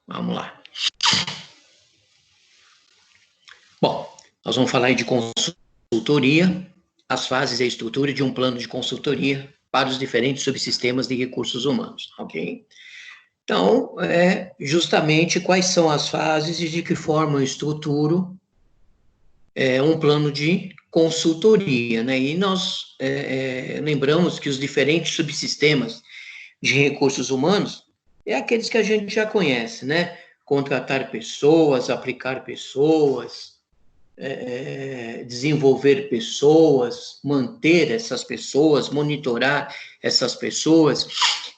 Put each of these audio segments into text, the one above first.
Vamos lá. Bom, nós vamos falar aí de consultoria, as fases e a estrutura de um plano de consultoria para os diferentes subsistemas de recursos humanos, ok? Então, justamente quais são as fases e de que forma eu estruturo um plano de consultoria, né? E nós lembramos que os diferentes subsistemas de recursos humanos é aqueles que a gente já conhece, né? Contratar pessoas, aplicar pessoas, desenvolver pessoas, manter essas pessoas, monitorar essas pessoas,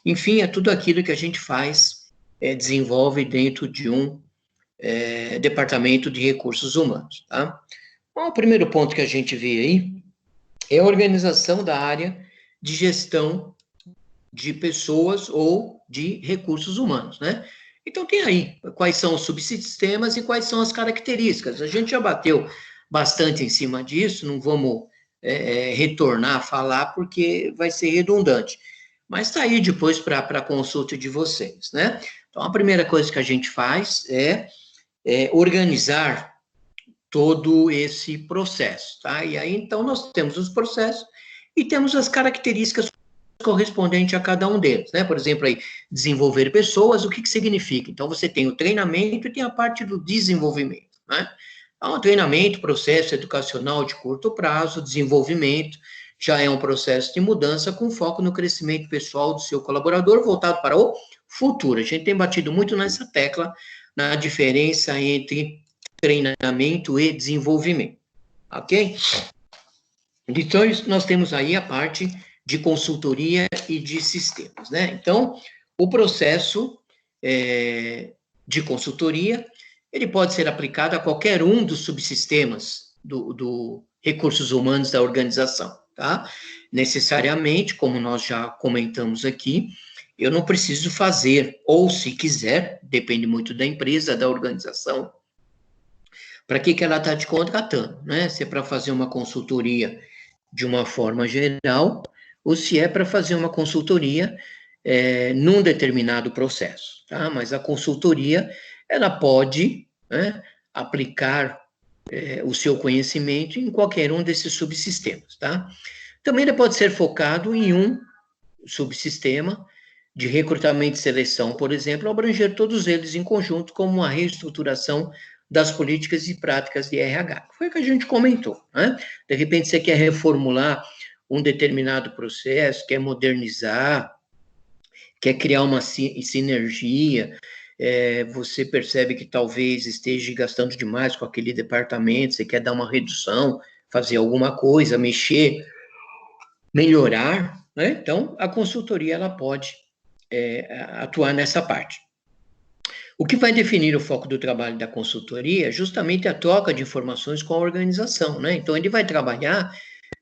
enfim, é tudo aquilo que a gente faz, desenvolve dentro de um departamento de recursos humanos, tá? Bom, o primeiro ponto que a gente vê aí é a organização da área de gestão de pessoas ou de recursos humanos, né? Então, tem aí quais são os subsistemas e quais são as características. A gente já bateu bastante em cima disso, não vamos retornar a falar, porque vai ser redundante. Mas está aí depois para a consulta de vocês, né? Então, a primeira coisa que a gente faz é organizar todo esse processo, tá? E aí, então, nós temos os processos e temos as características correspondente a cada um deles, né? Por exemplo, aí, desenvolver pessoas, o que significa? Então, você tem o treinamento e tem a parte do desenvolvimento, né? Então, treinamento, processo educacional de curto prazo, desenvolvimento, já é um processo de mudança com foco no crescimento pessoal do seu colaborador, voltado para o futuro. A gente tem batido muito nessa tecla, na diferença entre treinamento e desenvolvimento, ok? Então, nós temos aí a parte de consultoria e de sistemas, né? Então, o processo de consultoria, ele pode ser aplicado a qualquer um dos subsistemas do recursos humanos da organização, tá? Necessariamente, como nós já comentamos aqui, eu não preciso fazer, ou se quiser, depende muito da empresa, da organização, para que ela está te contratando, né? Se é para fazer uma consultoria de uma forma geral, ou se é para fazer uma consultoria num determinado processo, tá? Mas a consultoria, ela pode, né, aplicar o seu conhecimento em qualquer um desses subsistemas, tá? Também ele pode ser focado em um subsistema de recrutamento e seleção, por exemplo, abranger todos eles em conjunto como uma reestruturação das políticas e práticas de RH. Foi o que a gente comentou, né? De repente você quer reformular um determinado processo, quer modernizar, quer criar uma sinergia, você percebe que talvez esteja gastando demais com aquele departamento, você quer dar uma redução, fazer alguma coisa, mexer, melhorar, né? Então, a consultoria, ela pode atuar nessa parte. O que vai definir o foco do trabalho da consultoria é justamente a troca de informações com a organização, né? Então, ele vai trabalhar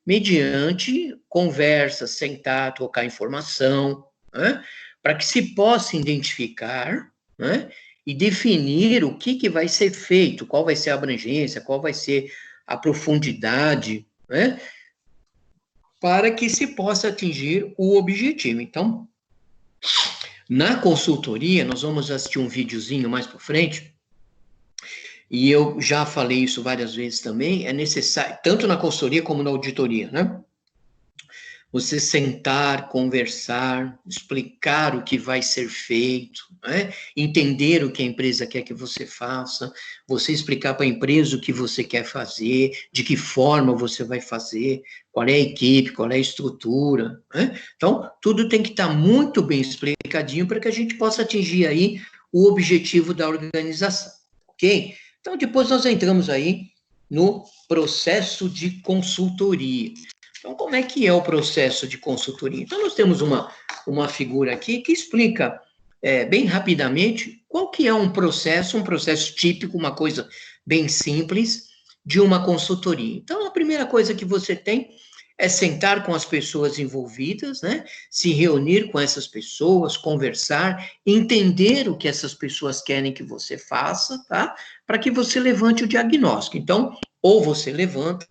mediante conversas, sentar, trocar informação, né? Para que se possa identificar, né? E definir o que vai ser feito, qual vai ser a abrangência, qual vai ser a profundidade, né? Para que se possa atingir o objetivo. Então, na consultoria, nós vamos assistir um videozinho mais para frente, e eu já falei isso várias vezes também, é necessário, tanto na consultoria como na auditoria, né? Você sentar, conversar, explicar o que vai ser feito, né? Entender o que a empresa quer que você faça, você explicar para a empresa o que você quer fazer, de que forma você vai fazer, qual é a equipe, qual é a estrutura, né? Então, tudo tem que estar muito bem explicadinho para que a gente possa atingir aí o objetivo da organização, ok? Então, depois nós entramos aí no processo de consultoria. Então, como é que é o processo de consultoria? Então, nós temos uma figura aqui que explica bem rapidamente qual que é um processo típico, uma coisa bem simples de uma consultoria. Então, a primeira coisa que você tem é sentar com as pessoas envolvidas, né? Se reunir com essas pessoas, conversar, entender o que essas pessoas querem que você faça, tá? Para que você levante o diagnóstico. Então, ou você levanta,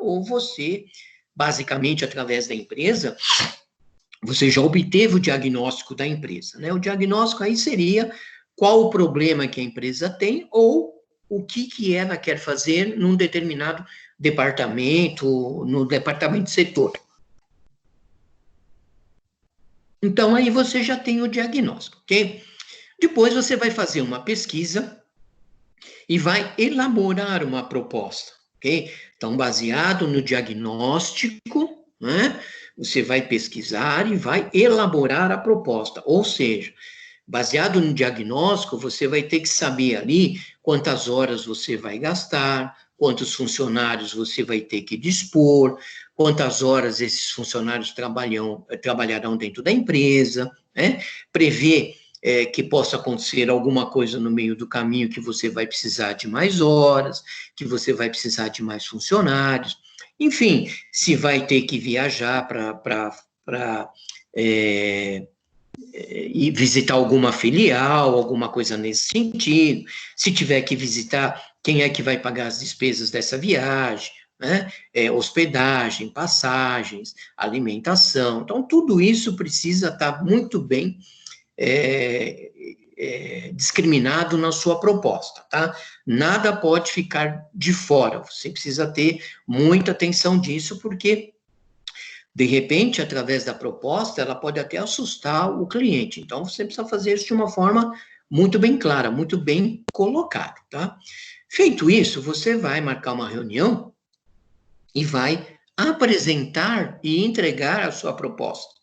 ou você, basicamente, através da empresa, você já obteve o diagnóstico da empresa, né? O diagnóstico aí seria qual o problema que a empresa tem ou o que ela quer fazer num determinado departamento, no departamento de setor. Então, aí você já tem o diagnóstico, ok? Depois você vai fazer uma pesquisa e vai elaborar uma proposta, ok? Então, baseado no diagnóstico, né, você vai pesquisar e vai elaborar a proposta, ou seja, baseado no diagnóstico, você vai ter que saber ali quantas horas você vai gastar, quantos funcionários você vai ter que dispor, quantas horas esses funcionários trabalharão dentro da empresa, né? Prever que possa acontecer alguma coisa no meio do caminho que você vai precisar de mais horas, que você vai precisar de mais funcionários, enfim, se vai ter que viajar para e visitar alguma filial, alguma coisa nesse sentido. Se tiver que visitar, quem é que vai pagar as despesas dessa viagem, né? Hospedagem, passagens, alimentação. Então, tudo isso precisa estar muito bem discriminado na sua proposta, tá? Nada pode ficar de fora. Você precisa ter muita atenção disso, porque de repente, através da proposta, ela pode até assustar o cliente. Então, você precisa fazer isso de uma forma muito bem clara, muito bem colocada, tá? Feito isso, você vai marcar uma reunião e vai apresentar e entregar a sua proposta.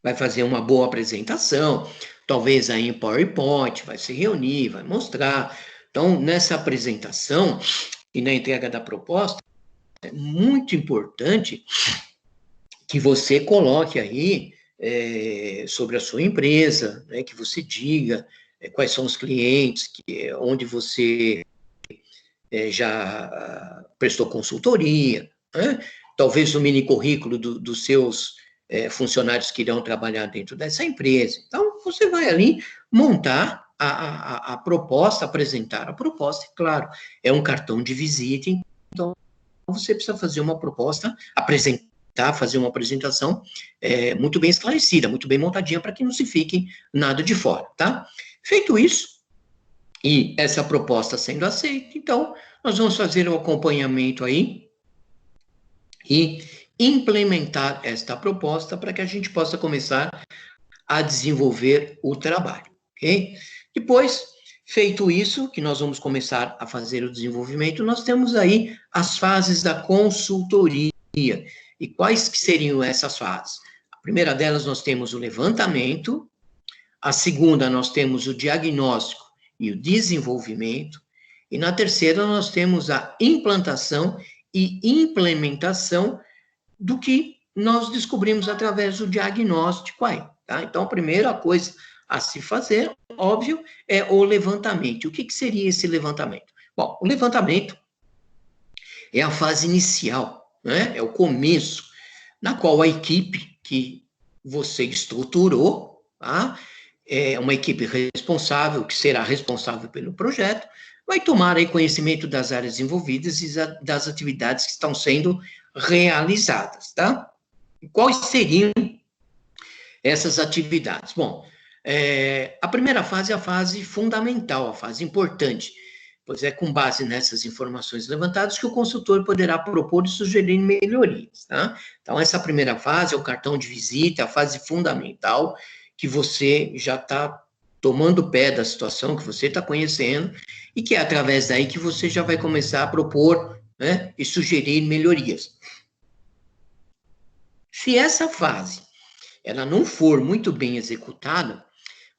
Vai fazer uma boa apresentação, talvez aí em PowerPoint, vai se reunir, vai mostrar. Então, nessa apresentação e na entrega da proposta, é muito importante que você coloque aí sobre a sua empresa, né, que você diga quais são os clientes, onde você já prestou consultoria, né? Talvez o mini currículo dos seus funcionários que irão trabalhar dentro dessa empresa. Então, você vai ali montar a proposta, apresentar a proposta, e claro, é um cartão de visita, então você precisa fazer uma proposta, fazer uma apresentação muito bem esclarecida, muito bem montadinha, para que não se fique nada de fora, tá? Feito isso, e essa proposta sendo aceita, então, nós vamos fazer o acompanhamento aí e implementar esta proposta para que a gente possa começar a desenvolver o trabalho, ok? Depois, feito isso, que nós vamos começar a fazer o desenvolvimento, nós temos aí as fases da consultoria. E quais que seriam essas fases? A primeira delas, nós temos o levantamento. A segunda, nós temos o diagnóstico e o desenvolvimento. E na terceira, nós temos a implantação e implementação do que nós descobrimos através do diagnóstico aí, tá? Então, a primeira coisa a se fazer, óbvio, é o levantamento. O que seria esse levantamento? Bom, o levantamento é a fase inicial, né? É o começo, na qual a equipe que você estruturou, tá? É uma equipe responsável, que será responsável pelo projeto, vai tomar aí conhecimento das áreas envolvidas e das atividades que estão sendo realizadas, tá? E quais seriam essas atividades? Bom, a primeira fase é a fase fundamental, a fase importante, pois é com base nessas informações levantadas que o consultor poderá propor e sugerir melhorias, tá? Então, essa primeira fase é o cartão de visita, a fase fundamental, que você já está tomando pé da situação, que você está conhecendo, e que é através daí que você já vai começar a propor, né, e sugerir melhorias. Se essa fase ela não for muito bem executada,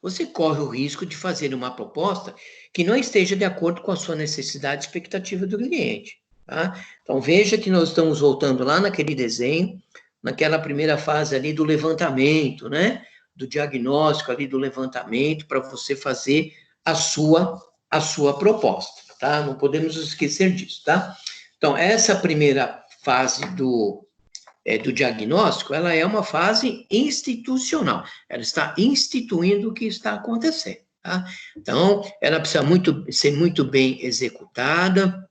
você corre o risco de fazer uma proposta que não esteja de acordo com a sua necessidade e expectativa do cliente, tá? Então, veja que nós estamos voltando lá naquele desenho, naquela primeira fase ali do levantamento, né? Do diagnóstico ali do levantamento, para você fazer a sua proposta, tá? Não podemos esquecer disso, tá? Então, essa primeira fase do diagnóstico, ela é uma fase institucional. Ela está instituindo o que está acontecendo, tá? Então, ela precisa ser muito bem executada,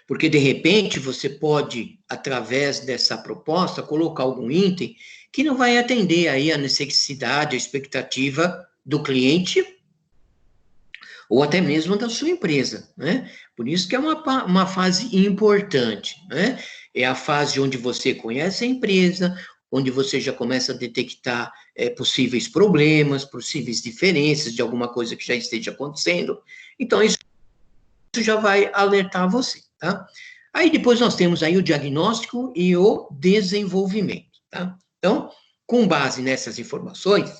Porque, de repente, você pode, através dessa proposta, colocar algum item que não vai atender aí a necessidade, a expectativa do cliente ou até mesmo da sua empresa, né? Por isso que é uma fase importante, né? É a fase onde você conhece a empresa, onde você já começa a detectar possíveis problemas, possíveis diferenças de alguma coisa que já esteja acontecendo. Então, isso já vai alertar você, tá? Aí depois nós temos aí o diagnóstico e o desenvolvimento, tá? Então, com base nessas informações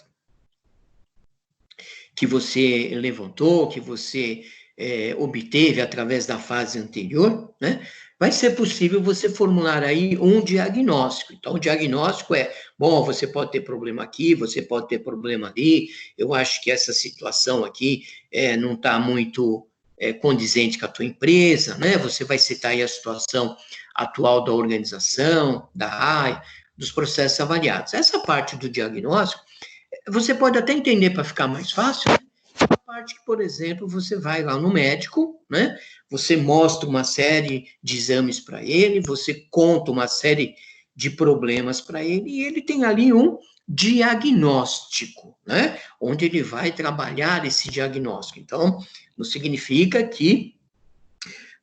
que você levantou, que você obteve através da fase anterior, né? Vai ser possível você formular aí um diagnóstico. Então, o diagnóstico é, bom, você pode ter problema aqui, você pode ter problema ali, eu acho que essa situação aqui não está muito condizente com a tua empresa, né? Você vai citar aí a situação atual da organização, da área, dos processos avaliados. Essa parte do diagnóstico, você pode até entender para ficar mais fácil, né? A parte que, por exemplo, você vai lá no médico, né? Você mostra uma série de exames para ele, você conta uma série de problemas para ele, e ele tem ali um diagnóstico, né? Onde ele vai trabalhar esse diagnóstico. Então, não significa que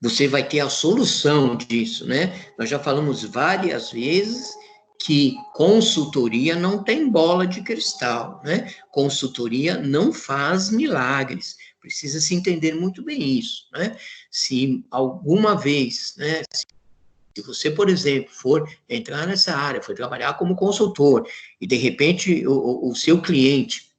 você vai ter a solução disso, né? Nós já falamos várias vezes que consultoria não tem bola de cristal, né? Consultoria não faz milagres. Precisa se entender muito bem isso, né? Se alguma vez, né, se você, por exemplo, for entrar nessa área, for trabalhar como consultor, e de repente o seu cliente,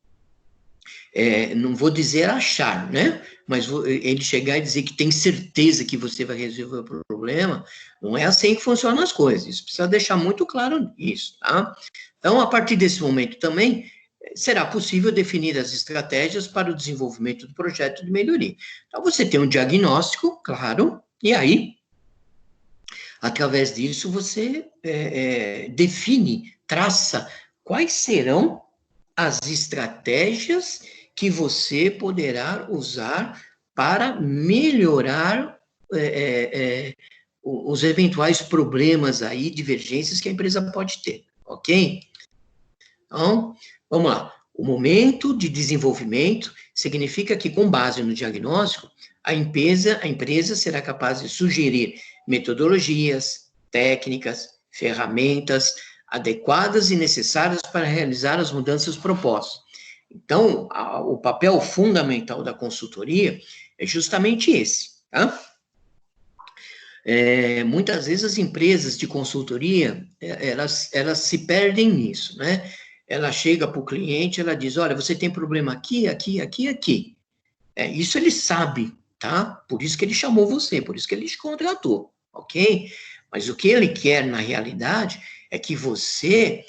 não vou dizer achar, né? Mas ele chegar e dizer que tem certeza que você vai resolver o problema, não é assim que funcionam as coisas. Isso precisa deixar muito claro isso, tá? Então, a partir desse momento também, será possível definir as estratégias para o desenvolvimento do projeto de melhoria. Então, você tem um diagnóstico, claro, e aí, através disso, você define, traça quais serão as estratégias que você poderá usar para melhorar os eventuais problemas aí, divergências que a empresa pode ter, ok? Então, vamos lá. O momento de desenvolvimento significa que, com base no diagnóstico, a empresa será capaz de sugerir metodologias, técnicas, ferramentas adequadas e necessárias para realizar as mudanças propostas. Então, o papel fundamental da consultoria é justamente esse, tá? Muitas vezes as empresas de consultoria, elas se perdem nisso, né? Ela chega para o cliente, ela diz, olha, você tem problema aqui, aqui, aqui, aqui. Isso ele sabe, tá? Por isso que ele chamou você, por isso que ele te contratou, ok? Mas o que ele quer, na realidade, é que você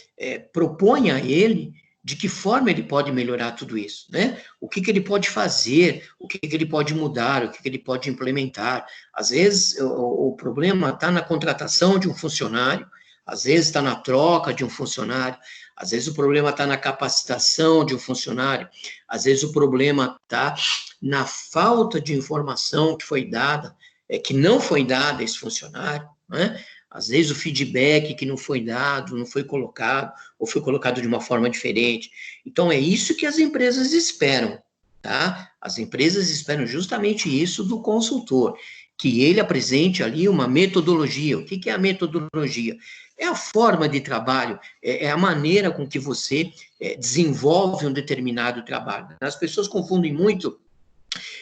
proponha a ele de que forma ele pode melhorar tudo isso, né? O que ele pode fazer, o que ele pode mudar, o que ele pode implementar. Às vezes, o problema está na contratação de um funcionário, às vezes está na troca de um funcionário, às vezes o problema está na capacitação de um funcionário, às vezes o problema está na falta de informação que foi dada, que não foi dada a esse funcionário, né? Às vezes o feedback que não foi dado, não foi colocado, ou foi colocado de uma forma diferente. Então, é isso que as empresas esperam, tá? As empresas esperam justamente isso do consultor, que ele apresente ali uma metodologia. O que é a metodologia? É a forma de trabalho, é a maneira com que você desenvolve um determinado trabalho. As pessoas confundem muito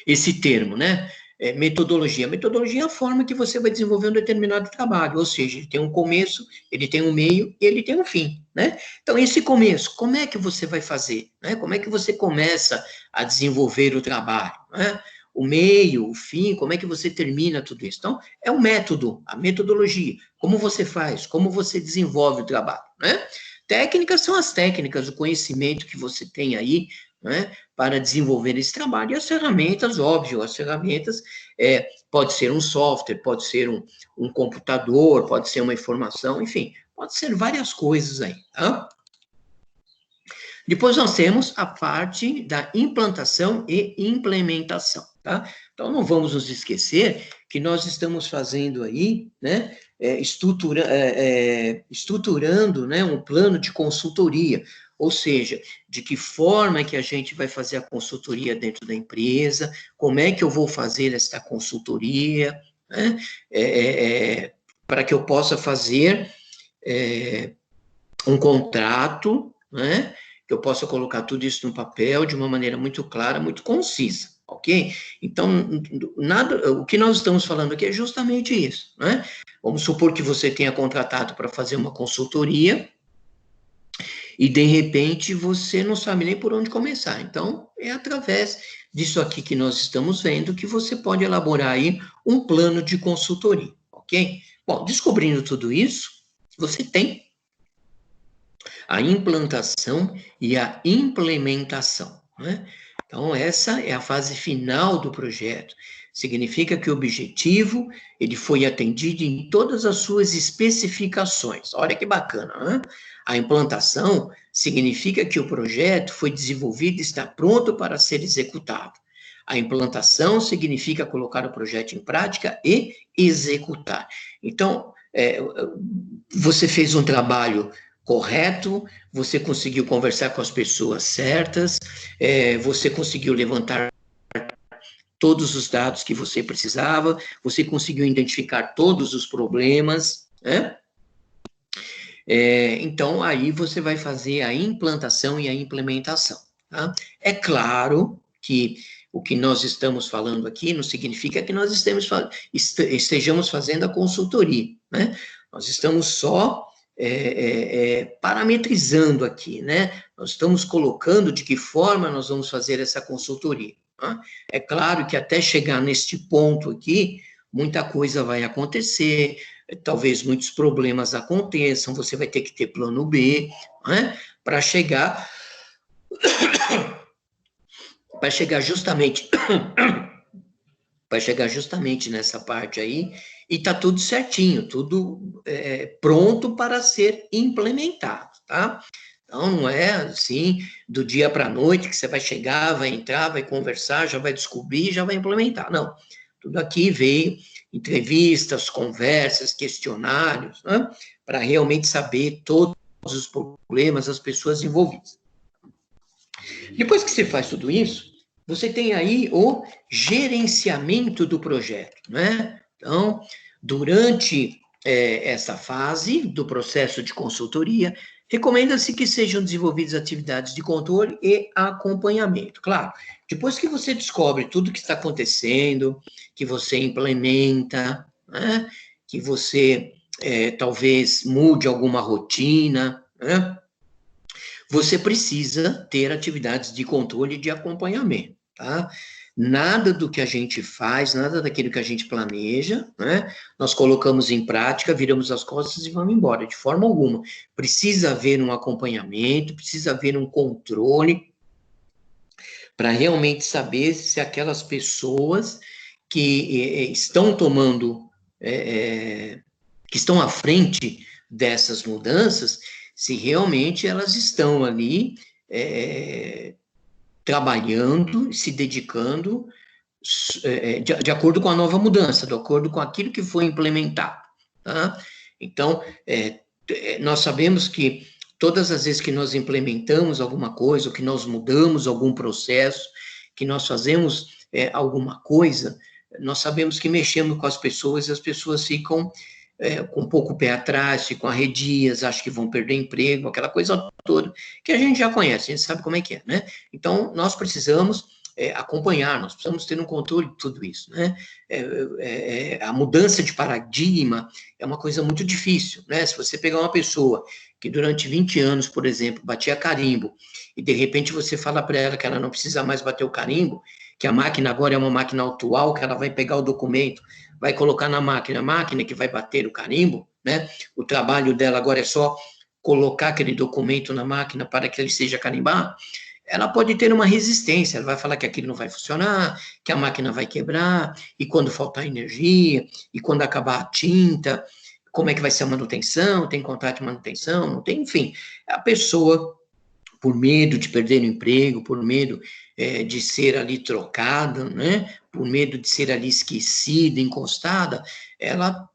esse termo, né? Metodologia. Metodologia é a forma que você vai desenvolver um determinado trabalho, ou seja, ele tem um começo, ele tem um meio e ele tem um fim, né? Então, esse começo, como é que você vai fazer? Né? Como é que você começa a desenvolver o trabalho? Né? O meio, o fim, como é que você termina tudo isso? Então, é o método, a metodologia. Como você faz, como você desenvolve o trabalho, né? Técnicas são as técnicas, o conhecimento que você tem aí, né, para desenvolver esse trabalho. E as ferramentas, óbvio, as ferramentas, pode ser um software, pode ser um computador, pode ser uma informação, enfim, pode ser várias coisas aí, tá? Depois nós temos a parte da implantação e implementação. tá? Então, não vamos nos esquecer que nós estamos fazendo aí, né, estruturando, né, um plano de consultoria, ou seja, de que forma que a gente vai fazer a consultoria dentro da empresa, como é que eu vou fazer esta consultoria, né, para que eu possa fazer um contrato, né, que eu possa colocar tudo isso no papel de uma maneira muito clara, muito concisa, ok? Então, nada, o que nós estamos falando aqui é justamente isso, né? Vamos supor que você tenha contratado para fazer uma consultoria e, de repente, você não sabe nem por onde começar. Então, é através disso aqui que nós estamos vendo que você pode elaborar aí um plano de consultoria, ok? Bom, descobrindo tudo isso, você tem a implantação e a implementação, né? Então, essa é a fase final do projeto. Significa que o objetivo, ele foi atendido em todas as suas especificações. Olha que bacana, né? A implantação significa que o projeto foi desenvolvido e está pronto para ser executado. A implantação significa colocar o projeto em prática e executar. Então, você fez um trabalho correto, você conseguiu conversar com as pessoas certas, você conseguiu levantar todos os dados que você precisava, você conseguiu identificar todos os problemas, né? Então, aí você vai fazer a implantação e a implementação, tá? É claro que o que nós estamos falando aqui não significa que nós estejamos fazendo a consultoria, né? Nós estamos só parametrizando aqui, né? Nós estamos colocando de que forma nós vamos fazer essa consultoria. Tá? É claro que até chegar neste ponto aqui, muita coisa vai acontecer, talvez muitos problemas aconteçam, você vai ter que ter plano B, né? Para chegar justamente vai chegar justamente nessa parte aí, e tá tudo certinho, tudo pronto para ser implementado, tá? Então, não é assim, do dia para a noite, que você vai chegar, vai entrar, vai conversar, já vai descobrir, já vai implementar. Não, tudo aqui veio entrevistas, conversas, questionários, né? Para realmente saber todos os problemas das pessoas envolvidas. Depois que você faz tudo isso, você tem aí o gerenciamento do projeto, né? Então, durante essa fase do processo de consultoria, recomenda-se que sejam desenvolvidas atividades de controle e acompanhamento. Claro, depois que você descobre tudo que está acontecendo, que você implementa, né? Que você talvez mude alguma rotina, né? Você precisa ter atividades de controle e de acompanhamento, tá? Nada do que a gente faz, nada daquilo que a gente planeja, né? Nós colocamos em prática, viramos as costas e vamos embora, de forma alguma. Precisa haver um acompanhamento, precisa haver um controle para realmente saber se aquelas pessoas que estão tomando, que estão à frente dessas mudanças, se realmente elas estão ali trabalhando, se dedicando de acordo com a nova mudança, de acordo com aquilo que foi implementado. Tá? Então, nós sabemos que todas as vezes que nós implementamos alguma coisa, ou que nós mudamos algum processo, que nós fazemos alguma coisa, nós sabemos que mexemos com as pessoas e as pessoas ficam com um pouco o pé atrás, ficam arredias, acham que vão perder emprego, aquela coisa toda que a gente já conhece, a gente sabe como é que é, né? Então, nós precisamos acompanhar, nós precisamos ter um controle de tudo isso, né? A mudança de paradigma é uma coisa muito difícil, né? Se você pegar uma pessoa que durante 20 anos, por exemplo, batia carimbo, e de repente você fala para ela que ela não precisa mais bater o carimbo, que a máquina agora é uma máquina atual, que ela vai pegar o documento, vai colocar na máquina, a máquina que vai bater o carimbo, né? O trabalho dela agora é só colocar aquele documento na máquina para que ele seja carimbado. Ela pode ter uma resistência, ela vai falar que aquilo não vai funcionar, que a máquina vai quebrar, e quando faltar energia, e quando acabar a tinta, como é que vai ser a manutenção, tem contrato de manutenção, não tem, enfim, a pessoa por medo de perder o emprego, por medo de ser ali trocada, né? Por medo de ser ali esquecida, encostada, ela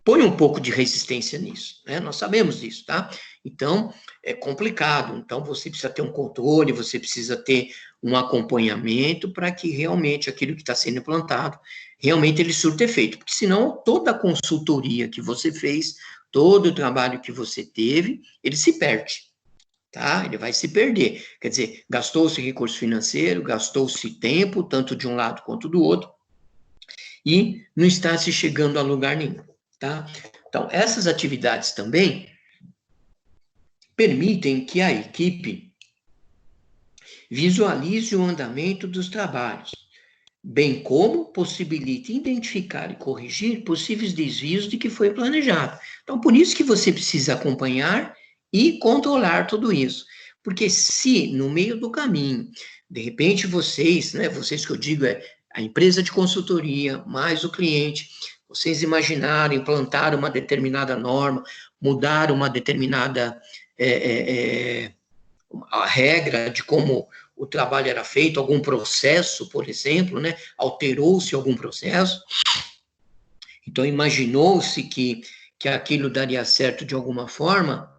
põe um pouco de resistência nisso, né? Nós sabemos disso, tá? Então, é complicado. Então, você precisa ter um controle, você precisa ter um acompanhamento para que realmente aquilo que está sendo implantado, realmente ele surta efeito. Porque senão, toda a consultoria que você fez, todo o trabalho que você teve, ele se perde, tá? Ele vai se perder. Quer dizer, gastou-se recurso financeiro, gastou-se tempo, tanto de um lado quanto do outro, e não está se chegando a lugar nenhum, tá? Então, essas atividades também permitem que a equipe visualize o andamento dos trabalhos, bem como possibilite identificar e corrigir possíveis desvios de que foi planejado. Então, por isso que você precisa acompanhar e controlar tudo isso. Porque se no meio do caminho, de repente vocês, né, vocês que eu digo é a empresa de consultoria mais o cliente, vocês imaginaram, implantar uma determinada norma, mudar uma determinada a regra de como o trabalho era feito, algum processo, por exemplo, né? Alterou-se algum processo, então imaginou-se que aquilo daria certo de alguma forma,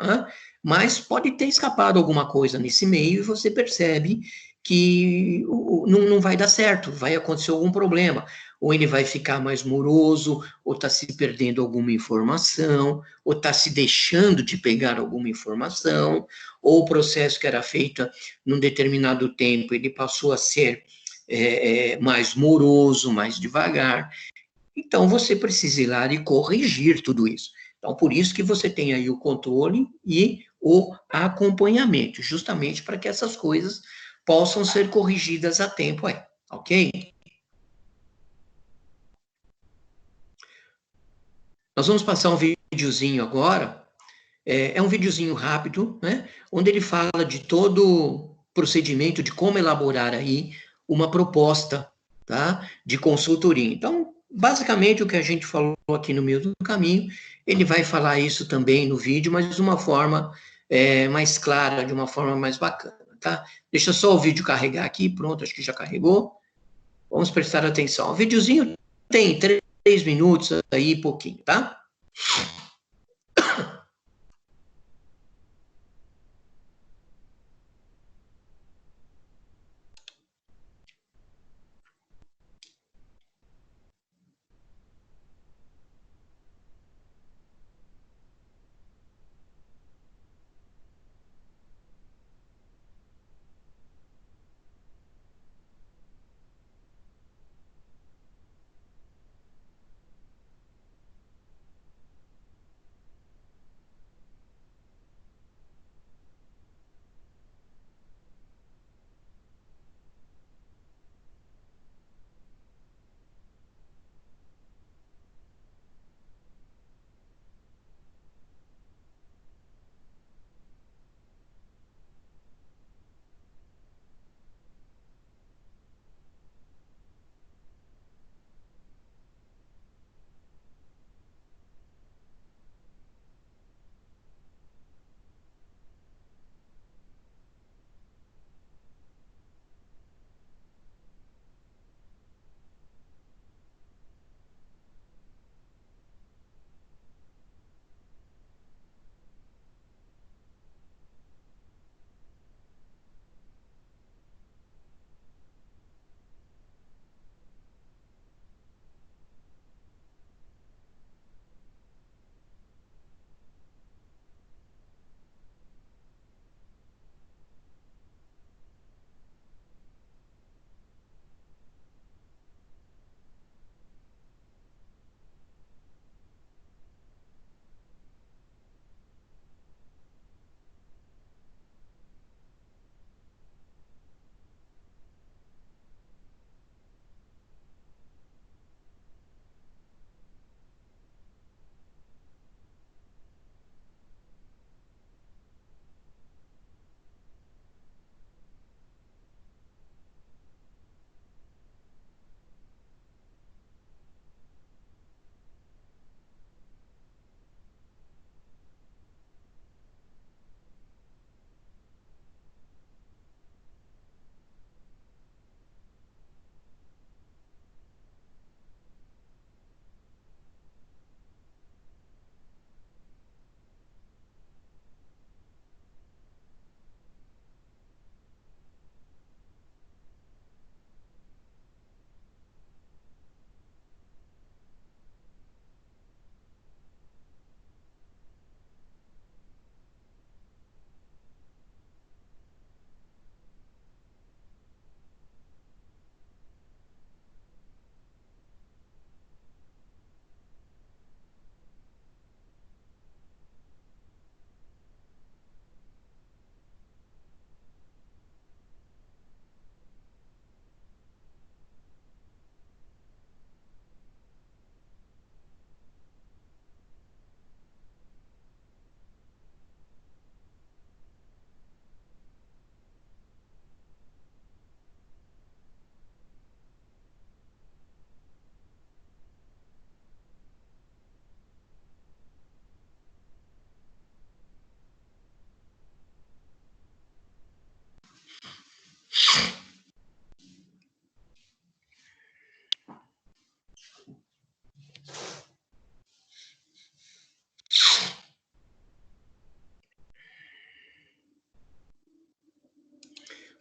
né? Mas pode ter escapado alguma coisa nesse meio e você percebe que não vai dar certo, vai acontecer algum problema, ou ele vai ficar mais moroso, ou está se perdendo alguma informação, ou está se deixando de pegar alguma informação, ou o processo que era feito num determinado tempo, ele passou a ser mais moroso, mais devagar. Então, você precisa ir lá e corrigir tudo isso. Então, por isso que você tem aí o controle e o acompanhamento, justamente para que essas coisas possam ser corrigidas a tempo, ok? Nós vamos passar um videozinho agora, é um videozinho rápido, né, onde ele fala de todo o procedimento, de como elaborar aí uma proposta, tá, de consultoria. Então, basicamente, o que a gente falou aqui no meio do caminho, ele vai falar isso também no vídeo, mas de uma forma mais clara, de uma forma mais bacana, tá? Deixa só o vídeo carregar aqui, pronto, acho que já carregou. Vamos prestar atenção. O videozinho tem 3 minutos aí, pouquinho, tá?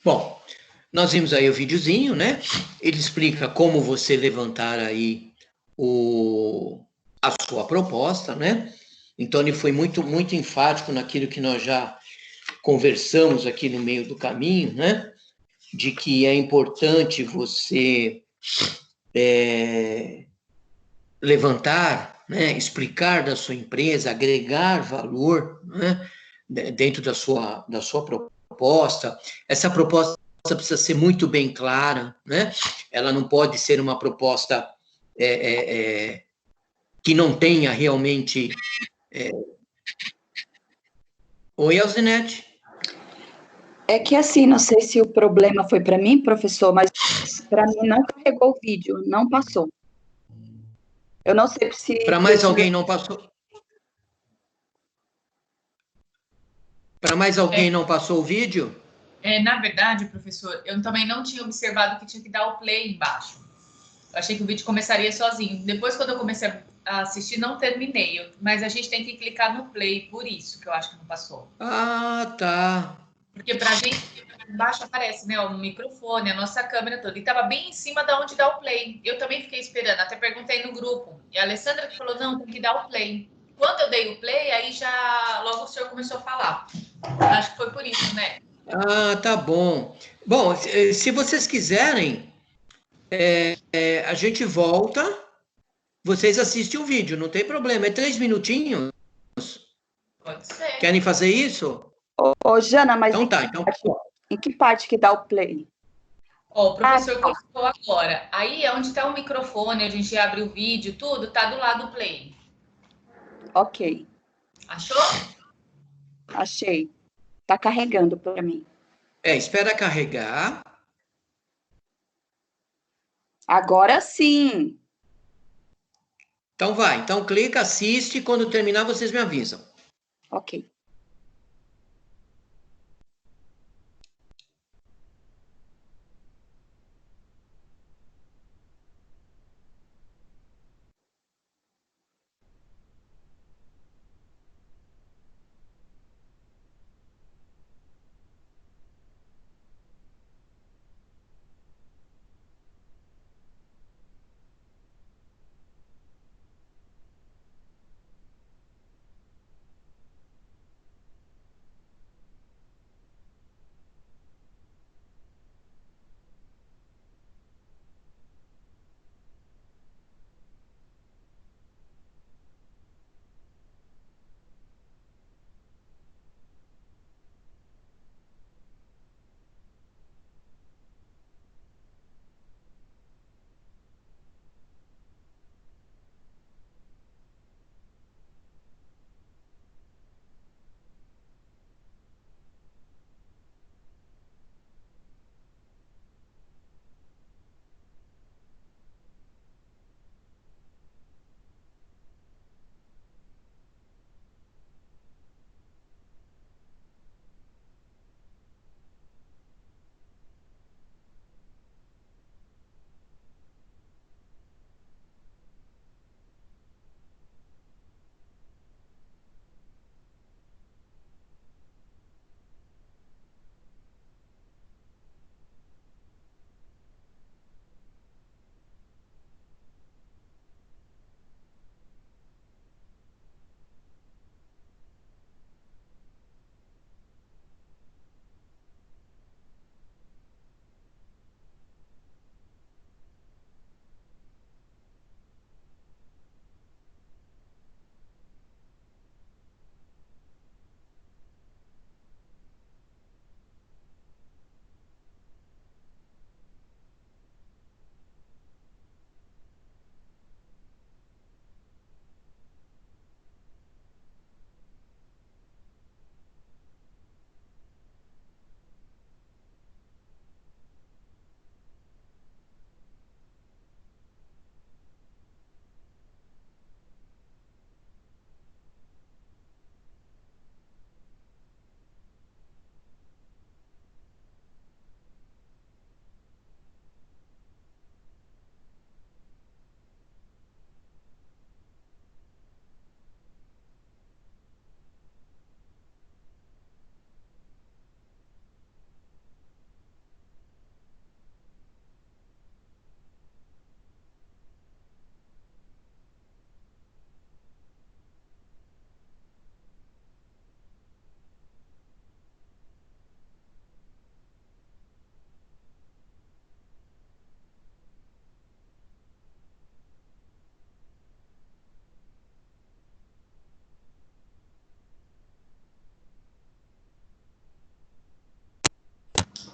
Bom, nós vimos aí o videozinho, né? Ele explica como você levantar aí a sua proposta, né? Então ele foi muito enfático naquilo que nós já conversamos aqui no meio do caminho, né? De que é importante você levantar, né? Explicar da sua empresa, agregar valor, né? Dentro da sua proposta. Essa proposta precisa ser muito bem clara, né? Ela não pode ser uma proposta é, é, é, que não tenha realmente. Oi, Alzinete. É que assim, não sei se o problema foi para mim, professor, mas para mim não carregou o vídeo, não passou. Eu não sei se Para para o mais senhor. alguém não passou? Para mais alguém não passou o vídeo? Na verdade, professor, eu também não tinha observado que tinha que dar o play embaixo. Eu achei que o vídeo começaria sozinho. Depois, quando eu comecei a assistir, não terminei. Mas a gente tem que clicar no play, por isso que eu acho que não passou. Ah, tá. Porque pra gente, embaixo aparece, né, o microfone, a nossa câmera toda. E tava bem em cima da onde dá o play. Eu também fiquei esperando, até perguntei no grupo. E a Alessandra que falou, não, tem que dar o play. Quando eu dei o play, aí já logo o senhor começou a falar. Acho que foi por isso, né? Ah, tá bom. Bom, se vocês quiserem, a gente volta, vocês assistem o vídeo, não tem problema. É 3 minutinhos. Pode ser. Querem fazer isso? Ô, Jana, mas Então tá. Então, em que parte que dá o play? Ó, o Ah, professor tá. colocou agora. Aí é onde está o microfone, a gente abre o vídeo, tudo, tá do lado do play. Ok, Achou? achei. Tá carregando para mim. espera carregar. Agora sim. Então vai. Então clica, assiste. Quando terminar, vocês me avisam. Ok.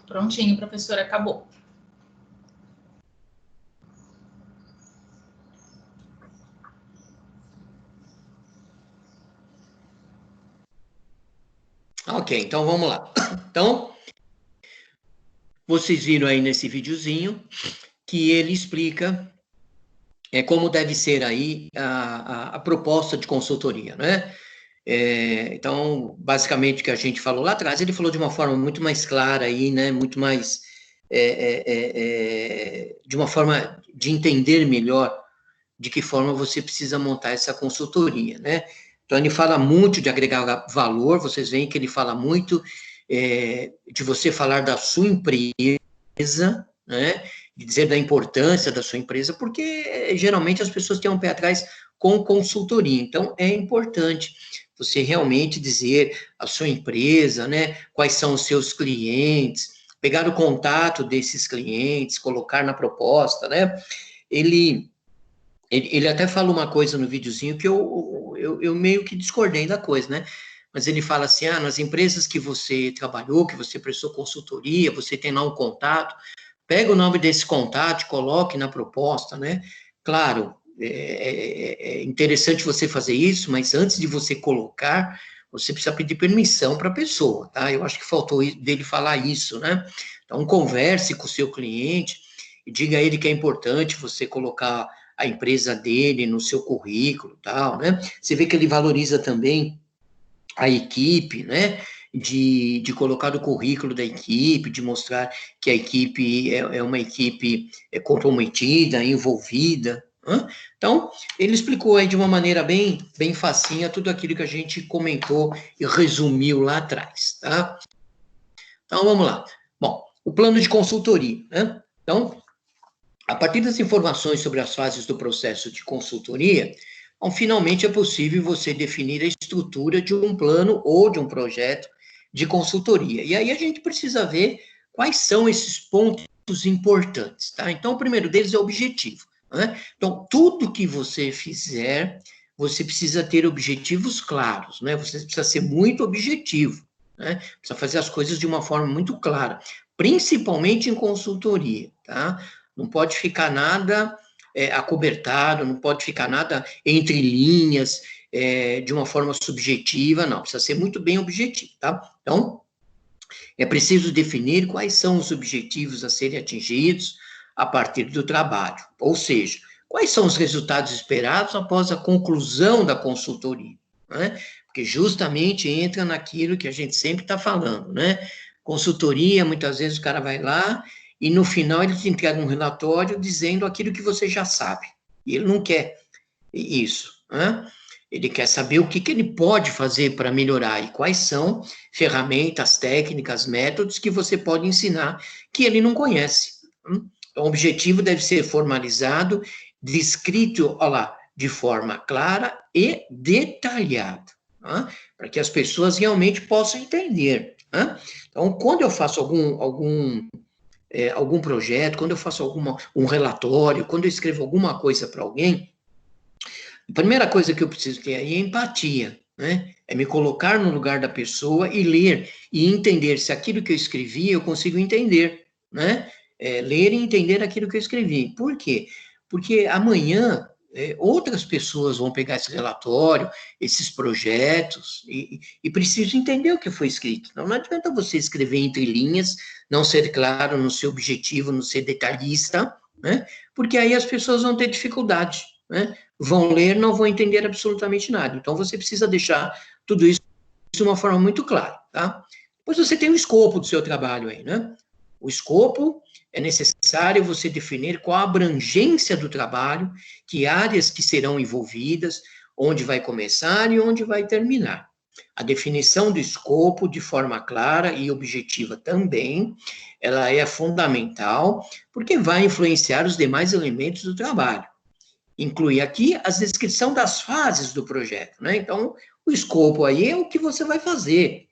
Prontinho, professora, acabou. Ok, então vamos lá. Então, vocês viram aí nesse videozinho que ele explica como deve ser aí a proposta de consultoria, né? Então, basicamente, o que a gente falou lá atrás, ele falou de uma forma muito mais clara aí, né? Muito mais, de uma forma de entender melhor de que forma você precisa montar essa consultoria, né? Então, ele fala muito de agregar valor, vocês veem que ele fala muito de você falar da sua empresa, né? De dizer da importância da sua empresa, porque geralmente as pessoas têm um pé atrás com consultoria, então é importante você realmente dizer a sua empresa, né? Quais são os seus clientes, pegar o contato desses clientes, colocar na proposta, né? Ele até fala uma coisa no videozinho que eu meio que discordei da coisa, né? Mas ele fala assim, nas empresas que você trabalhou, que você prestou consultoria, você tem lá um contato, pega o nome desse contato, coloque na proposta, né? Claro, é interessante você fazer isso, mas antes de você colocar, você precisa pedir permissão para a pessoa, tá? Eu acho que faltou dele falar isso, né? Então, converse com o seu cliente e diga a ele que é importante você colocar a empresa dele no seu currículo, tal, né? Você vê que ele valoriza também a equipe, né? De colocar o currículo da equipe, de mostrar que a equipe é uma equipe comprometida, envolvida. Né? Então, ele explicou aí de uma maneira bem facinha tudo aquilo que a gente comentou e resumiu lá atrás, tá? Então, vamos lá. Bom, o plano de consultoria, né? Então, a partir das informações sobre as fases do processo de consultoria, finalmente é possível você definir a estrutura de um plano ou de um projeto de consultoria. E aí a gente precisa ver quais são esses pontos importantes, tá? Então, o primeiro deles é o objetivo, né? Então, tudo que você fizer, você precisa ter objetivos claros, né? Você precisa ser muito objetivo, né? Precisa fazer as coisas de uma forma muito clara, principalmente em consultoria, tá? Não pode ficar nada acobertado, não pode ficar nada entre linhas, de uma forma subjetiva, não, precisa ser muito bem objetivo, tá? Então, é preciso definir quais são os objetivos a serem atingidos a partir do trabalho, ou seja, quais são os resultados esperados após a conclusão da consultoria, né? Porque justamente entra naquilo que a gente sempre está falando, né? Consultoria, muitas vezes o cara vai lá e no final ele te entrega um relatório dizendo aquilo que você já sabe. E ele não quer isso, né? Ele quer saber o que ele pode fazer para melhorar e quais são ferramentas, técnicas, métodos que você pode ensinar que ele não conhece. Então, o objetivo deve ser formalizado, descrito, olha lá, de forma clara e detalhada, para que as pessoas realmente possam entender. Então, quando eu faço algum projeto, quando eu faço um relatório, quando eu escrevo alguma coisa para alguém, a primeira coisa que eu preciso ter aí é empatia, né? É me colocar no lugar da pessoa e ler e entender se aquilo que eu escrevi eu consigo entender, né? Ler e entender aquilo que eu escrevi. Por quê? Porque amanhã outras pessoas vão pegar esse relatório, esses projetos, e precisam entender o que foi escrito. Não adianta você escrever entre linhas, não ser claro no seu objetivo, não ser detalhista, né? Porque aí as pessoas vão ter dificuldade, né? Vão ler, não vão entender absolutamente nada. Então, você precisa deixar tudo isso de uma forma muito clara, tá? Depois você tem o escopo do seu trabalho aí, né? O escopo é necessário você definir qual a abrangência do trabalho, que áreas que serão envolvidas, onde vai começar e onde vai terminar. A definição do escopo de forma clara e objetiva também, ela é fundamental, porque vai influenciar os demais elementos do trabalho. Inclui aqui a descrição das fases do projeto, né? Então, o escopo aí é o que você vai fazer,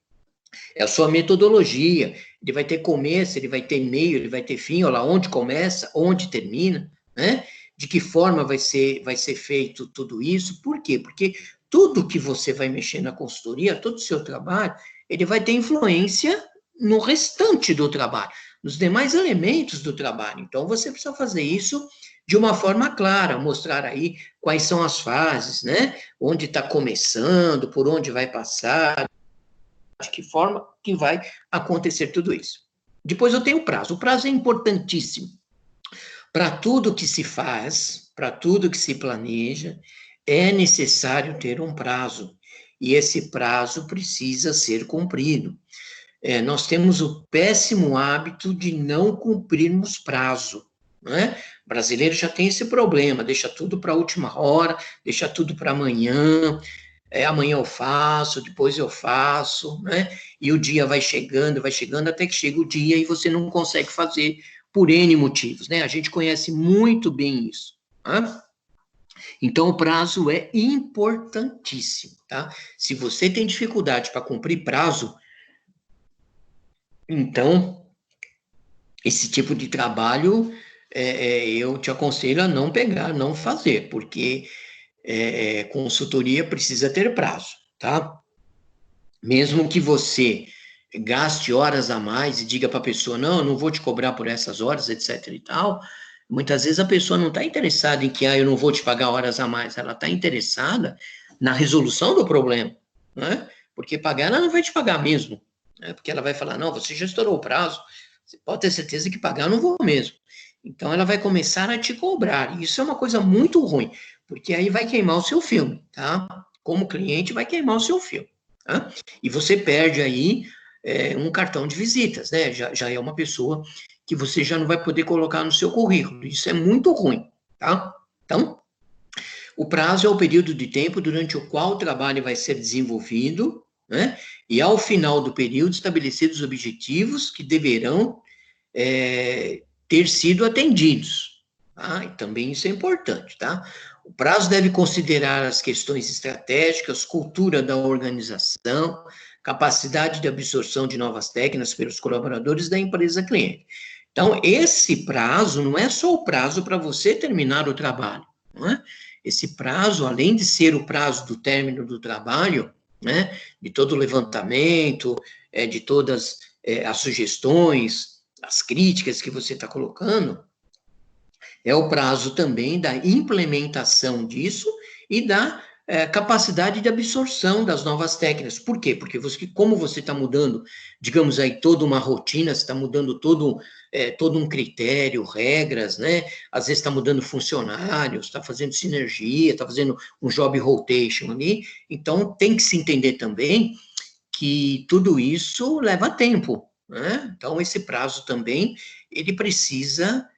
é a sua metodologia, ele vai ter começo, ele vai ter meio, ele vai ter fim, olha lá, onde começa, onde termina, né? De que forma vai ser feito tudo isso, por quê? Porque tudo que você vai mexer na consultoria, todo o seu trabalho, ele vai ter influência no restante do trabalho. nos demais elementos do trabalho. Então, você precisa fazer isso de uma forma clara, mostrar aí quais são as fases, né? Onde está começando, por onde vai passar, de que forma que vai acontecer tudo isso. Depois eu tenho o prazo. O prazo é importantíssimo. Para tudo que se faz, para tudo que se planeja, é necessário ter um prazo. E esse prazo precisa ser cumprido. Nós temos o péssimo hábito de não cumprirmos prazo. Né? O brasileiro já tem esse problema, deixa tudo para a última hora, deixa tudo para amanhã, amanhã eu faço, depois eu faço, né? E o dia vai chegando, até que chega o dia e você não consegue fazer por N motivos, né? A gente conhece muito bem isso, tá? Então, o prazo é importantíssimo, tá? Se você tem dificuldade para cumprir prazo, então, esse tipo de trabalho, eu te aconselho a não pegar, não fazer, porque consultoria precisa ter prazo, tá? Mesmo que você gaste horas a mais e diga para a pessoa, não, eu não vou te cobrar por essas horas, etc e tal, muitas vezes a pessoa não está interessada em que, eu não vou te pagar horas a mais, ela está interessada na resolução do problema, né? Porque pagar, ela não vai te pagar mesmo, né? Porque ela vai falar, não, você já estourou o prazo, você pode ter certeza que pagar eu não vou mesmo. Então, ela vai começar a te cobrar, e isso é uma coisa muito ruim, porque aí vai queimar o seu filme, tá? Como cliente, vai queimar o seu filme, tá? E você perde aí um cartão de visitas, né? Já é uma pessoa que você já não vai poder colocar no seu currículo. Isso é muito ruim, tá? Então, o prazo é o período de tempo durante o qual o trabalho vai ser desenvolvido, né? E ao final do período, estabelecidos objetivos que deverão ter sido atendidos, tá? E também isso é importante, tá? O prazo deve considerar as questões estratégicas, cultura da organização, capacidade de absorção de novas técnicas pelos colaboradores da empresa cliente. Então, esse prazo não é só o prazo para você terminar o trabalho, não é? Esse prazo, além de ser o prazo do término do trabalho, né, de todo o levantamento, de todas as sugestões, as críticas que você está colocando, é o prazo também da implementação disso e da capacidade de absorção das novas técnicas. Por quê? Porque como você está mudando, digamos aí, toda uma rotina, você está mudando todo um critério, regras, né? Às vezes está mudando funcionários, está fazendo sinergia, está fazendo um job rotation ali. Então, tem que se entender também que tudo isso leva tempo, né? Então, esse prazo também, ele precisa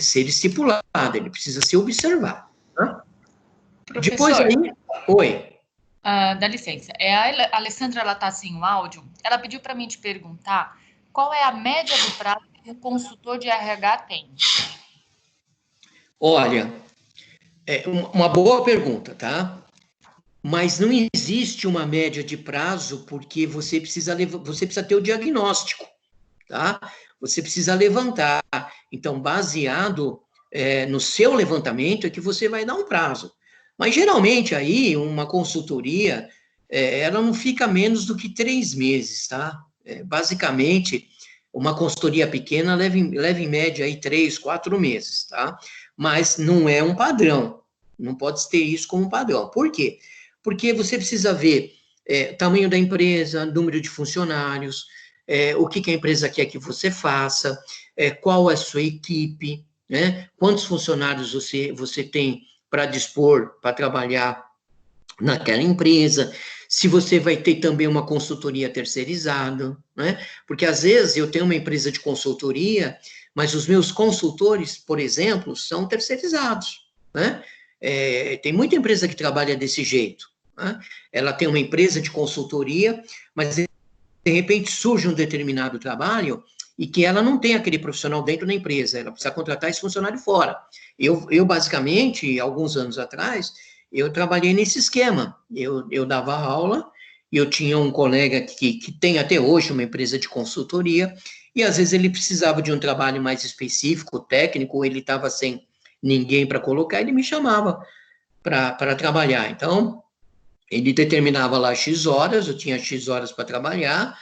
ser estipulado, ele precisa ser observado. Né? Depois aí... Oi. Dá licença. A Alessandra, ela está sem o áudio. Ela pediu para mim te perguntar qual é a média do prazo que o consultor de RH tem. Olha, uma boa pergunta, tá? Mas não existe uma média de prazo porque você precisa ter o diagnóstico, tá? Você precisa levantar. Então, baseado no seu levantamento, é que você vai dar um prazo. Mas, geralmente, aí, uma consultoria, ela não fica menos do que 3 meses, tá? Basicamente, uma consultoria pequena leva em média aí 3, 4 meses, tá? Mas não é um padrão. Não pode ter isso como padrão. Por quê? Porque você precisa ver tamanho da empresa, número de funcionários, o que a empresa quer que você faça, qual é a sua equipe, né? Quantos funcionários você tem para dispor, para trabalhar naquela empresa, se você vai ter também uma consultoria terceirizada, né? Porque às vezes eu tenho uma empresa de consultoria, mas os meus consultores, por exemplo, são terceirizados, né? Tem muita empresa que trabalha desse jeito, né? Ela tem uma empresa de consultoria, mas de repente surge um determinado trabalho e que ela não tem aquele profissional dentro da empresa, ela precisa contratar esse funcionário fora. Eu basicamente, alguns anos atrás, eu trabalhei nesse esquema. Eu dava aula, e eu tinha um colega que tem até hoje uma empresa de consultoria, e às vezes ele precisava de um trabalho mais específico, técnico, ou ele estava sem ninguém para colocar, ele me chamava para trabalhar. Então, ele determinava lá X horas, eu tinha X horas para trabalhar,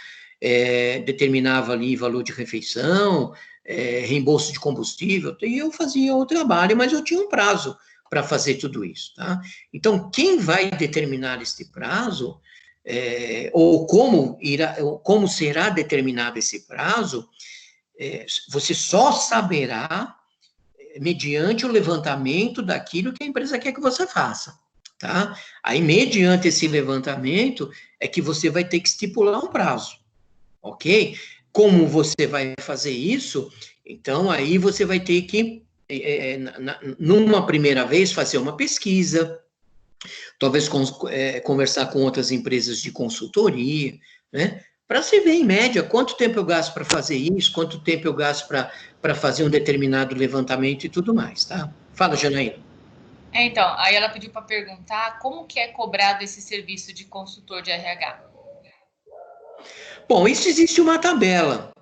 determinava ali valor de refeição, reembolso de combustível, e eu fazia o trabalho, mas eu tinha um prazo para fazer tudo isso, tá? Então, quem vai determinar este prazo, ou como será determinado esse prazo, você só saberá mediante o levantamento daquilo que a empresa quer que você faça, tá? Aí, mediante esse levantamento, é que você vai ter que estipular um prazo, ok? Como você vai fazer isso? Então, aí você vai ter que, numa primeira vez, fazer uma pesquisa, talvez conversar com outras empresas de consultoria, né? Para se ver, em média, quanto tempo eu gasto para fazer isso, quanto tempo eu gasto para fazer um determinado levantamento e tudo mais, tá? Fala, Janaína. Então, aí ela pediu para perguntar como que é cobrado esse serviço de consultor de RH. Bom, isso existe uma tabela,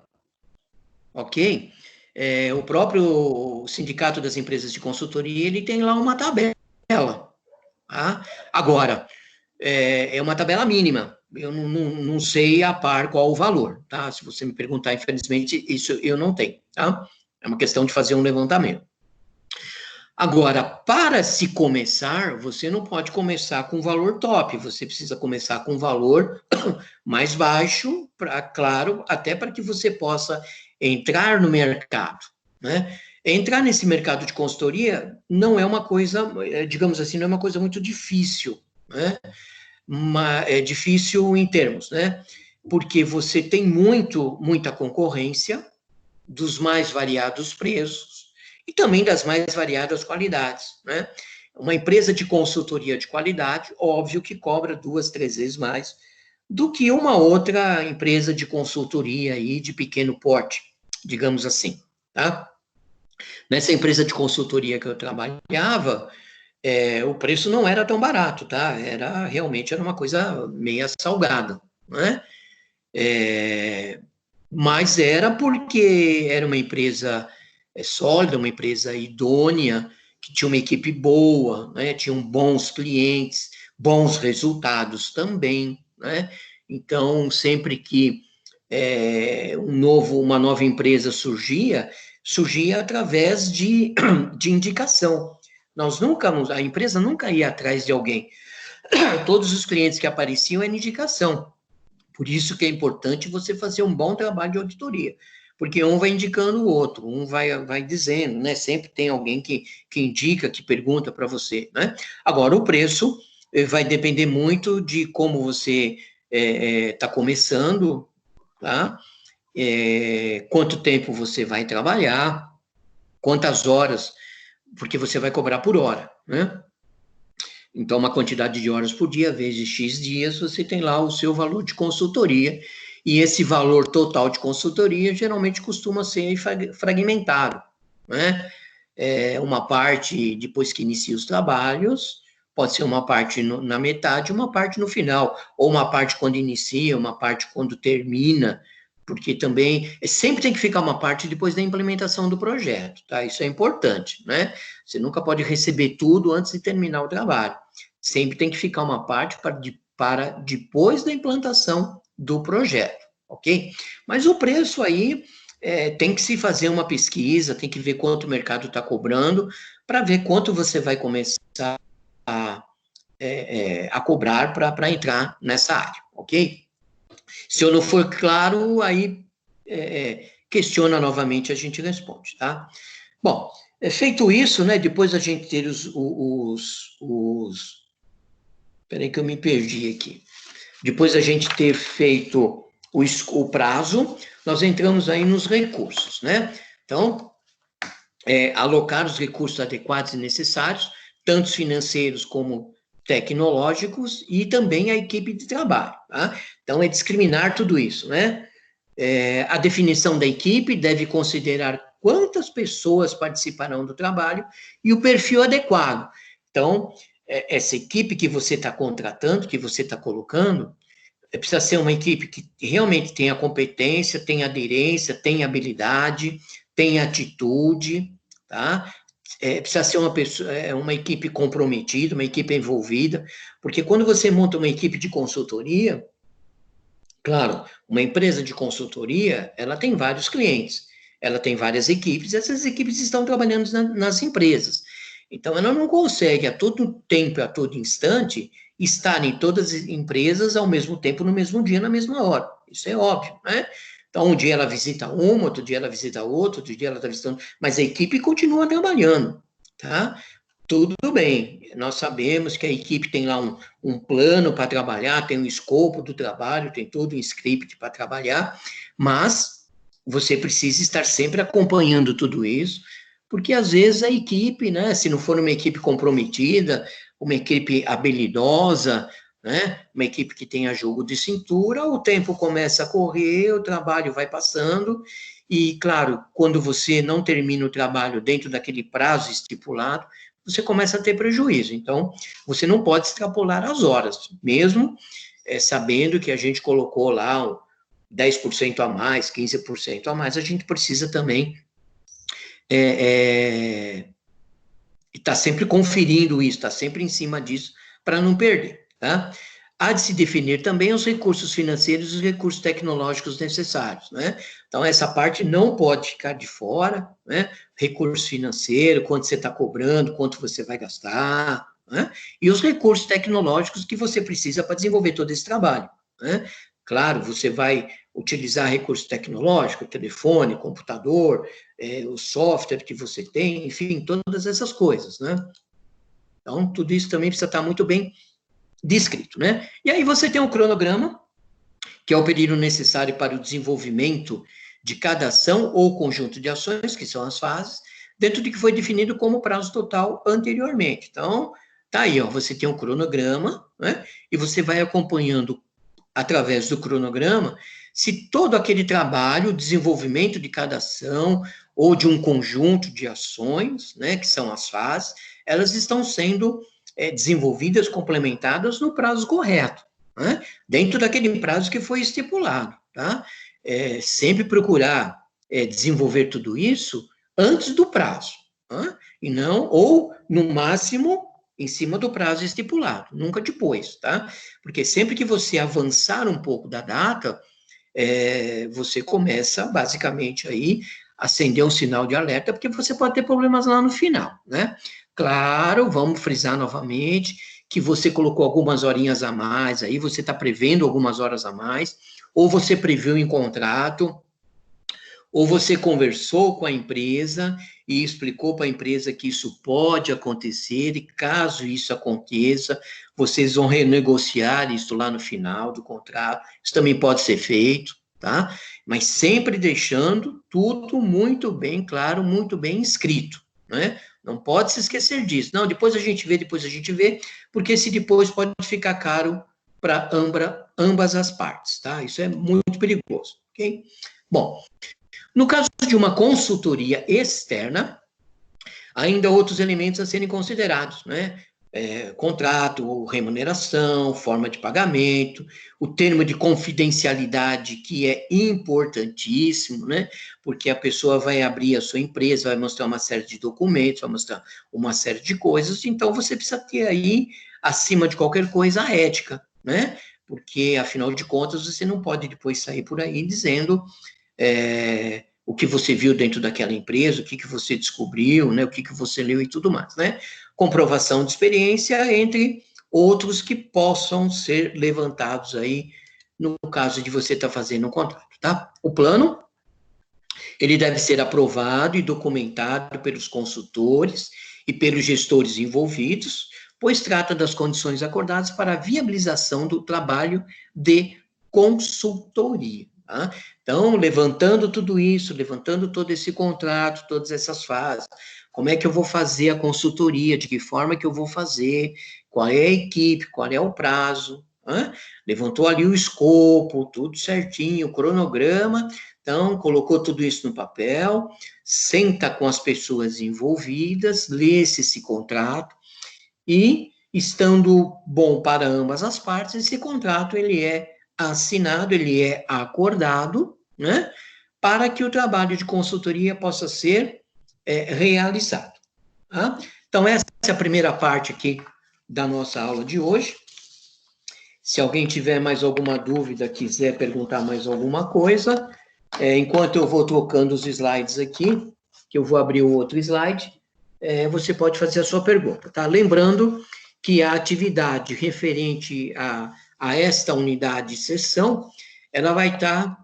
ok? O próprio Sindicato das Empresas de Consultoria, ele tem lá uma tabela, tá? Agora, é uma tabela mínima, eu não sei a par qual o valor, tá? Se você me perguntar, infelizmente, isso eu não tenho, tá? É uma questão de fazer um levantamento. Agora, para se começar, você não pode começar com valor top, você precisa começar com valor mais baixo, claro, até para que você possa entrar no mercado, né? Entrar nesse mercado de consultoria não é uma coisa, digamos assim, não é uma coisa muito difícil, né? É difícil em termos, né? Porque você tem muita concorrência dos mais variados preços e também das mais variadas qualidades, né? Uma empresa de consultoria de qualidade, óbvio que cobra 2, 3 vezes mais do que uma outra empresa de consultoria aí de pequeno porte, digamos assim, tá? Nessa empresa de consultoria que eu trabalhava, o preço não era tão barato, tá? Realmente era uma coisa meia salgada, né? Mas era porque era uma empresa sólida, uma empresa idônea, que tinha uma equipe boa, né? Tinham bons clientes, bons resultados também, né? Então, sempre que uma nova empresa surgia através de indicação. A empresa nunca ia atrás de alguém. Todos os clientes que apareciam eram indicação. Por isso que é importante você fazer um bom trabalho de auditoria, porque um vai indicando o outro, um vai dizendo, né? Sempre tem alguém que indica, que pergunta para você, né? Agora, o preço vai depender muito de como você está começando, tá? Quanto tempo você vai trabalhar, quantas horas, porque você vai cobrar por hora, né? Então, uma quantidade de horas por dia, vezes X dias, você tem lá o seu valor de consultoria, e esse valor total de consultoria geralmente costuma ser fragmentado, né? Uma parte depois que inicia os trabalhos, pode ser uma parte na metade, uma parte no final, ou uma parte quando inicia, uma parte quando termina, porque também sempre tem que ficar uma parte depois da implementação do projeto, tá? Isso é importante, né? Você nunca pode receber tudo antes de terminar o trabalho. Sempre tem que ficar uma parte para depois da implantação do projeto, ok? Mas o preço aí tem que se fazer uma pesquisa, tem que ver quanto o mercado está cobrando, para ver quanto você vai começar a cobrar para entrar nessa área, ok? Se eu não for claro, aí questiona novamente, a gente responde, tá? Bom, feito isso, né, depois a gente ter Peraí que eu me perdi aqui. Depois a gente ter feito o prazo, nós entramos aí nos recursos, né? Então, alocar os recursos adequados e necessários, tanto financeiros como tecnológicos, e também a equipe de trabalho, tá? Então, é discriminar tudo isso, né? A definição da equipe deve considerar quantas pessoas participarão do trabalho e o perfil adequado. Então, essa equipe que você está contratando, que você está colocando, precisa ser uma equipe que realmente tenha competência, tenha aderência, tenha habilidade, tenha atitude, tá? Precisa ser uma equipe comprometida, uma equipe envolvida, porque quando você monta uma equipe de consultoria, Claro, uma empresa de consultoria, ela tem vários clientes, ela tem várias equipes, essas equipes estão trabalhando nas empresas. Então, ela não consegue a todo tempo, a todo instante, estar em todas as empresas ao mesmo tempo, no mesmo dia, na mesma hora. Isso é óbvio, né? Então, um dia ela visita uma, outro dia ela visita outra, outro dia ela está visitando, mas a equipe continua trabalhando, tá? Tudo bem, nós sabemos que a equipe tem lá um plano para trabalhar, tem um escopo do trabalho, tem todo um script para trabalhar, mas você precisa estar sempre acompanhando tudo isso, porque às vezes a equipe, né, se não for uma equipe comprometida, uma equipe habilidosa, né, uma equipe que tenha jogo de cintura, o tempo começa a correr, o trabalho vai passando, e claro, quando você não termina o trabalho dentro daquele prazo estipulado, você começa a ter prejuízo. Então, você não pode extrapolar as horas, mesmo sabendo que a gente colocou lá 10% a mais, 15% a mais, a gente precisa também estar sempre conferindo isso, estar sempre em cima disso, para não perder, tá? Há de se definir também os recursos financeiros e os recursos tecnológicos necessários, né? Então, essa parte não pode ficar de fora, né? Recurso financeiro, quanto você está cobrando, quanto você vai gastar, né? E os recursos tecnológicos que você precisa para desenvolver todo esse trabalho, né? Claro, você vai utilizar recurso tecnológico, telefone, computador, o software que você tem, enfim, todas essas coisas, né? Então, tudo isso também precisa estar muito bem descrito, né? E aí você tem um cronograma, que é o período necessário para o desenvolvimento de cada ação ou conjunto de ações, que são as fases, dentro de que foi definido como prazo total anteriormente. Então, tá aí, ó, você tem um cronograma, né? E você vai acompanhando através do cronograma se todo aquele trabalho, o desenvolvimento de cada ação ou de um conjunto de ações, né, que são as fases, elas estão sendo desenvolvidas, complementadas no prazo correto, né? Dentro daquele prazo que foi estipulado, tá? Sempre procurar desenvolver tudo isso antes do prazo, tá? E não, ou no máximo, em cima do prazo estipulado, nunca depois, tá? Porque sempre que você avançar um pouco da data, você começa, basicamente, aí, a acender um sinal de alerta, porque você pode ter problemas lá no final, né? Claro, vamos frisar novamente, que você colocou algumas horinhas a mais, aí você está prevendo algumas horas a mais, ou você previu em contrato, ou você conversou com a empresa e explicou para a empresa que isso pode acontecer, e caso isso aconteça, vocês vão renegociar isso lá no final do contrato, isso também pode ser feito, tá? Mas sempre deixando tudo muito bem claro, muito bem escrito, né? Não pode se esquecer disso. Não, depois a gente vê, porque se depois pode ficar caro para ambas as partes, tá? Isso é muito perigoso, ok? Bom, no caso de uma consultoria externa, ainda há outros elementos a serem considerados, né? Contrato, remuneração, forma de pagamento, o termo de confidencialidade, que é importantíssimo, né? Porque a pessoa vai abrir a sua empresa, vai mostrar uma série de documentos, vai mostrar uma série de coisas, então você precisa ter aí, acima de qualquer coisa, a ética, né? Porque, afinal de contas, você não pode depois sair por aí dizendo o que você viu dentro daquela empresa, o que você descobriu, né, o que você leu e tudo mais, né? Comprovação de experiência, entre outros que possam ser levantados aí, no caso de você estar fazendo um contrato, tá? O plano, ele deve ser aprovado e documentado pelos consultores e pelos gestores envolvidos, pois trata das condições acordadas para a viabilização do trabalho de consultoria. Tá? Então, levantando tudo isso, levantando todo esse contrato, todas essas fases, como é que eu vou fazer a consultoria, de que forma que eu vou fazer, qual é a equipe, qual é o prazo, levantou ali o escopo, tudo certinho, o cronograma, então, colocou tudo isso no papel, senta com as pessoas envolvidas, lê-se esse contrato, e, estando bom para ambas as partes, esse contrato, ele é assinado, ele é acordado, né, para que o trabalho de consultoria possa ser realizado. Tá? Então, essa é a primeira parte aqui da nossa aula de hoje. Se alguém tiver mais alguma dúvida, quiser perguntar mais alguma coisa, enquanto eu vou trocando os slides aqui, que eu vou abrir o outro slide, você pode fazer a sua pergunta, tá? Lembrando que a atividade referente a esta unidade de sessão, ela vai estar,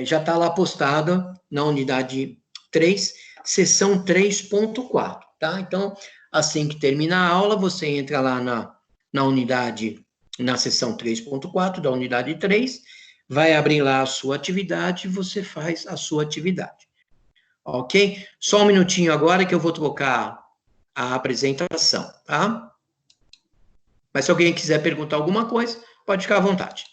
já está lá postada na unidade 3, sessão 3.4, tá? Então, assim que terminar a aula, você entra lá na unidade, na sessão 3.4 da unidade 3, vai abrir lá a sua atividade e você faz a sua atividade. Ok? Só um minutinho agora que eu vou trocar a apresentação, tá? Mas se alguém quiser perguntar alguma coisa, pode ficar à vontade.